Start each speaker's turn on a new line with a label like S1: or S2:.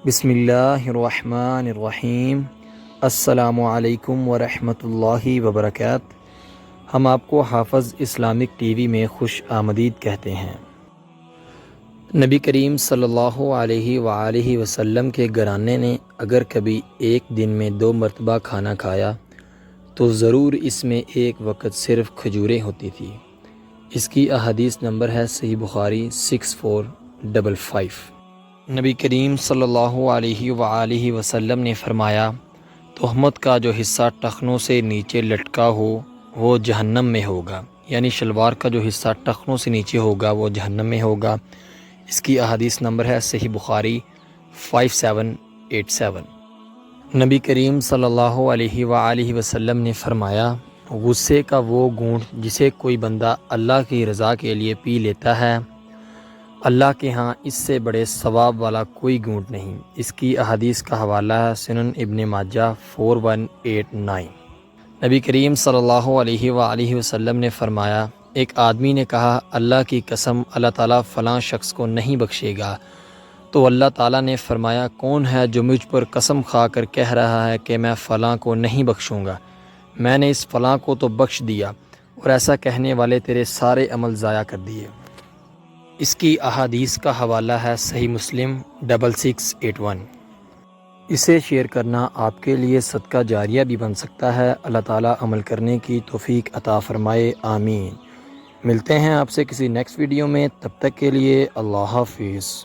S1: بسم اللہ الرحمن الرحیم۔ السلام علیکم ورحمۃ اللہ وبرکاتہ۔ ہم آپ کو حافظ اسلامک ٹی وی میں خوش آمدید کہتے ہیں۔ نبی کریم صلی اللہ علیہ وآلہ وسلم کے گھرانے نے اگر کبھی ایک دن میں 2 مرتبہ کھانا کھایا تو ضرور اس میں ایک وقت صرف کھجوریں ہوتی تھی۔ اس کی احادیث نمبر ہے صحیح بخاری 6455۔ نبی کریم صلی اللہ علیہ وآلہ وسلم نے فرمایا، تہمت کا جو حصہ ٹخنوں سے نیچے لٹکا ہو وہ جہنم میں ہوگا، یعنی شلوار کا جو حصہ ٹخنوں سے نیچے ہوگا وہ جہنم میں ہوگا۔ اس کی احادیث نمبر ہے صحیح بخاری 5787۔ نبی کریم صلی اللہ علیہ وآلہ وسلم نے فرمایا، غصے کا وہ گھونٹ جسے کوئی بندہ اللہ کی رضا کے لیے پی لیتا ہے، اللہ کے ہاں اس سے بڑے ثواب والا کوئی گھونٹ نہیں۔ اس کی احادیث کا حوالہ ہے سنن ابن ماجہ 4189۔ نبی کریم صلی اللہ علیہ وآلہ وسلم نے فرمایا، ایک آدمی نے کہا، اللہ کی قسم اللہ تعالیٰ فلاں شخص کو نہیں بخشے گا۔ تو اللہ تعالیٰ نے فرمایا، کون ہے جو مجھ پر قسم کھا کر کہہ رہا ہے کہ میں فلاں کو نہیں بخشوں گا؟ میں نے اس فلاں کو تو بخش دیا، اور ایسا کہنے والے تیرے سارے عمل ضائع کر دیے۔ اس کی احادیث کا حوالہ ہے صحیح مسلم 6681۔ اسے شیئر کرنا آپ کے لیے صدقہ جاریہ بھی بن سکتا ہے۔ اللہ تعالیٰ عمل کرنے کی توفیق عطا فرمائے، آمین۔ ملتے ہیں آپ سے کسی نیکسٹ ویڈیو میں، تب تک کے لیے اللہ حافظ۔